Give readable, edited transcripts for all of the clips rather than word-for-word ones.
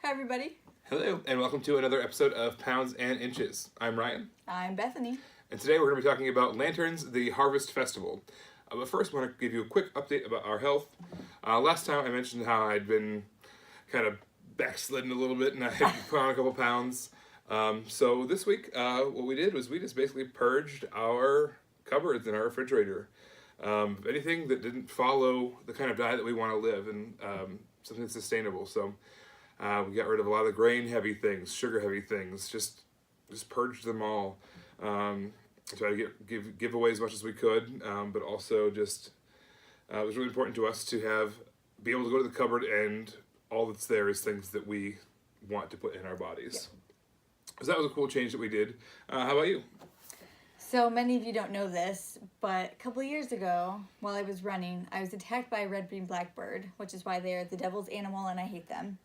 Hi, everybody. Hello, and welcome to another episode of Pounds and Inches. I'm Ryan. I'm Bethany. And today we're going to be talking about Lanterns, the Harvest Festival. But first, I want to give you a quick update about our health. Last time I mentioned how I'd been kind of backsliding a little bit and I had put on a couple pounds. So this week, what we did was we just basically purged our cupboards and our refrigerator. Anything that didn't follow the kind of diet that we want to live and something that's sustainable. So we got rid of a lot of the grain-heavy things, sugar-heavy things, just purged them all. Try to give away as much as we could, but also just it was really important to us to be able to go to the cupboard and all that's there is things that we want to put in our bodies. Yeah. So that was a cool change that we did. How about you? So many of you don't know this, but a couple of years ago, while I was running, I was attacked by a red-beamed blackbird, which is why they're the devil's animal and I hate them.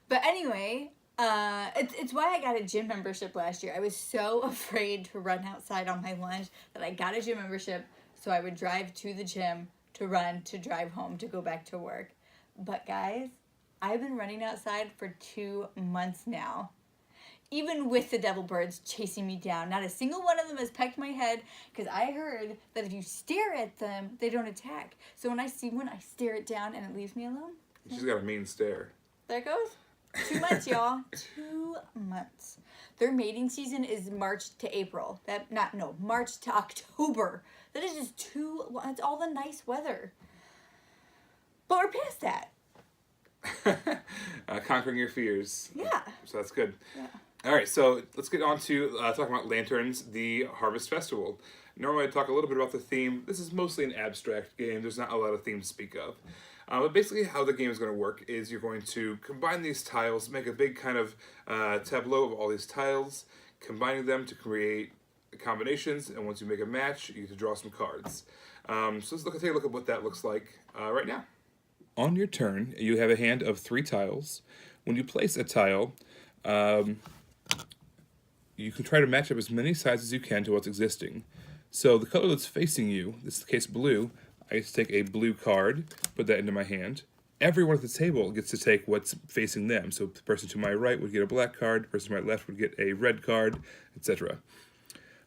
But anyway, it's why I got a gym membership last year. I was so afraid to run outside on my lunch that I got a gym membership so I would drive to the gym to run, to drive home, to go back to work. But guys, I've been running outside for 2 months now. Even with the devil birds chasing me down, not a single one of them has pecked my head because I heard that if you stare at them, they don't attack. So when I see one, I stare it down and it leaves me alone. She's got a mean stare. There it goes. 2 months, y'all. 2 months. Their mating season is March to April. March to October. That is just it's all the nice weather. But we're past that. Conquering your fears. Yeah. So that's good. Yeah. All right, so let's get on to talking about Lanterns, the Harvest Festival. Normally I talk a little bit about the theme. This is mostly an abstract game. There's not a lot of theme to speak of. But basically how the game is going to work is you're going to combine these tiles, make a big kind of tableau of all these tiles, combining them to create combinations, and once you make a match, you get to draw some cards. So let's take a look at what that looks like right now. On your turn, you have a hand of 3 tiles. When you place a tile, you can try to match up as many sides as you can to what's existing. So the color that's facing you, this is the case blue, I get to take a blue card, put that into my hand. Everyone at the table gets to take what's facing them. So the person to my right would get a black card, the person to my left would get a red card, etc.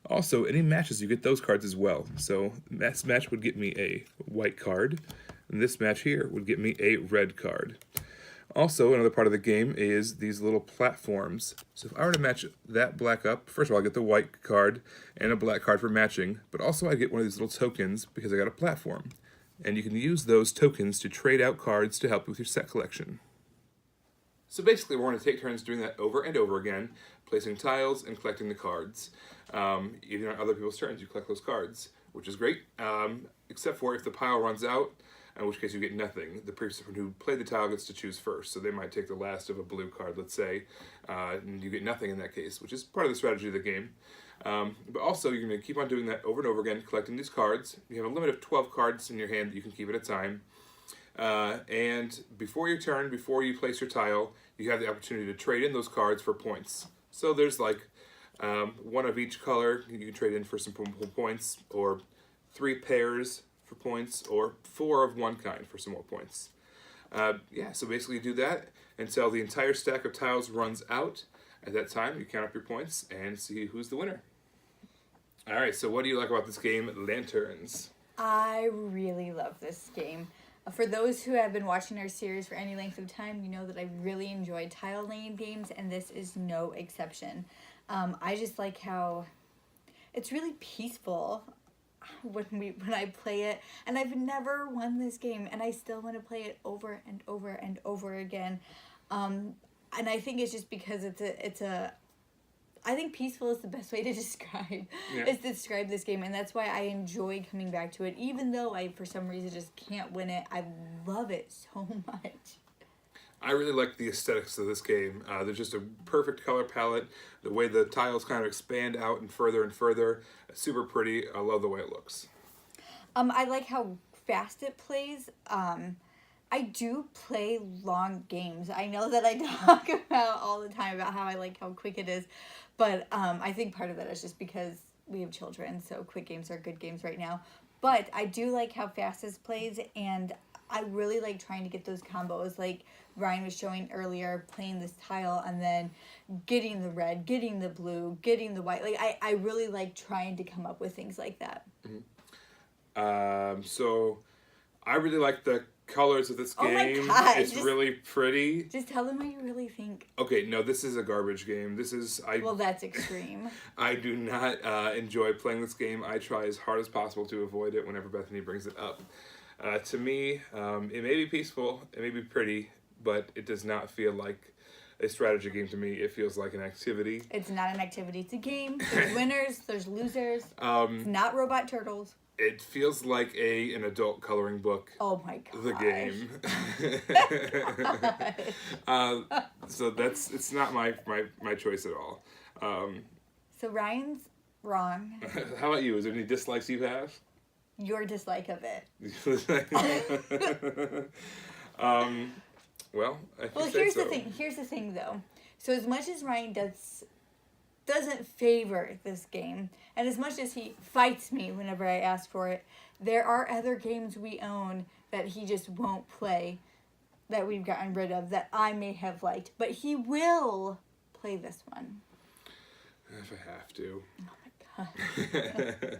Also, any matches, you get those cards as well. So this match would get me a white card, and this match here would get me a red card. Also, another part of the game is these little platforms. So if I were to match that black up, first of all, I get the white card and a black card for matching, but also I get one of these little tokens because I got a platform. And you can use those tokens to trade out cards to help you with your set collection. So basically, we're going to take turns doing that over and over again, placing tiles and collecting the cards. Even on other people's turns, you collect those cards, which is great, except for if the pile runs out, in which case you get nothing. The person who played the tile gets to choose first, so they might take the last of a blue card, let's say, and you get nothing in that case, which is part of the strategy of the game. But also, you're going to keep on doing that over and over again, collecting these cards. You have a limit of 12 cards in your hand that you can keep at a time. And before your turn, before you place your tile, you have the opportunity to trade in those cards for points. So there's like one of each color you can trade in for some points, or 3 pairs for points, or 4 of one kind for some more points. So basically you do that until the entire stack of tiles runs out. At that time, you count up your points and see who's the winner. All right, so what do you like about this game, Lanterns? I really love this game. For those who have been watching our series for any length of time, you know that I really enjoy tile laying games, and this is no exception. I just like how it's really peaceful when I play it, and I've never won this game, and I still want to play it over and over and over again. And I think it's just because I think peaceful is the best way to describe this game, and that's why I enjoy coming back to it, even though I for some reason just can't win it. I love it so much. I really like the aesthetics of this game. There's just a perfect color palette. The way the tiles kind of expand out and further. It's super pretty. I love the way it looks. I like how fast it plays. I do play long games. I know that I talk about all the time about how I like how quick it is, but I think part of that is just because we have children, so quick games are good games right now. But I do like how fast this plays, and I really like trying to get those combos, like Ryan was showing earlier, playing this tile and then getting the red, getting the blue, getting the white. Like, I really like trying to come up with things like that. So I really like the colors of this Oh my game. God, It's really pretty. Just tell them what you really think. Okay, no, this is a garbage game. Well, that's extreme. I do not enjoy playing this game. I try as hard as possible to avoid it whenever Bethany brings it up. To me, it may be peaceful, it may be pretty, but it does not feel like a strategy game to me. It feels like an activity. It's not an activity. It's a game. There's winners. There's losers. It's not robot turtles. It feels like an adult coloring book. Oh my god. The game. So it's not my choice at all. So Ryan's wrong. How about you? Is there any dislikes you have? Your dislike of it. Well, Here's the thing. Here's the thing, though. So as much as Ryan doesn't favor this game, and as much as he fights me whenever I ask for it, there are other games we own that he just won't play, that we've gotten rid of, that I may have liked, but he will play this one. If I have to. Oh my god.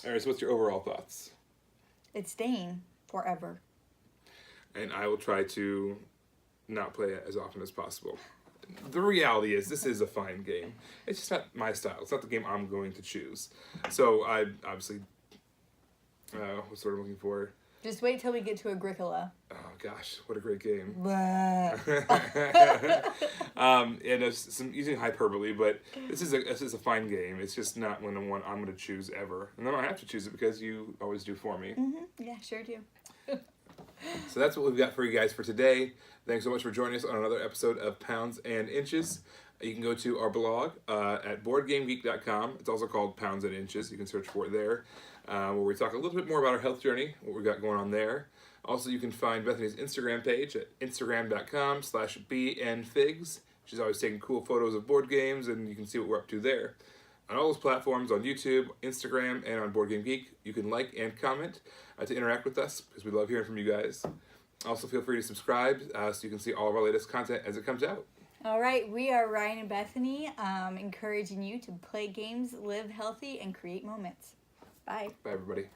All right, so what's your overall thoughts? It's staying forever. And I will try to not play it as often as possible. The reality is, this is a fine game. It's just not my style. It's not the game I'm going to choose. So I obviously, what's the word I'm looking for? Just wait till we get to Agricola. Oh gosh, what a great game. Blah. And it's some using hyperbole, but this is a fine game. It's just not one I'm going to choose ever. And then I have to choose it because you always do for me. Yeah, sure do. So that's what we've got for you guys for today. Thanks so much for joining us on another episode of Pounds and Inches. You can go to our blog at boardgamegeek.com. It's also called Pounds and Inches. You can search for it there, where we talk a little bit more about our health journey, what we've got going on there. Also, you can find Bethany's Instagram page at instagram.com/bnfigs. She's always taking cool photos of board games, and you can see what we're up to there. On all those platforms, on YouTube, Instagram, and on Board Game Geek, you can like and comment to interact with us, because we love hearing from you guys. Also, feel free to subscribe so you can see all of our latest content as it comes out. All right, we are Ryan and Bethany, encouraging you to play games, live healthy, and create moments. Bye. Bye, everybody.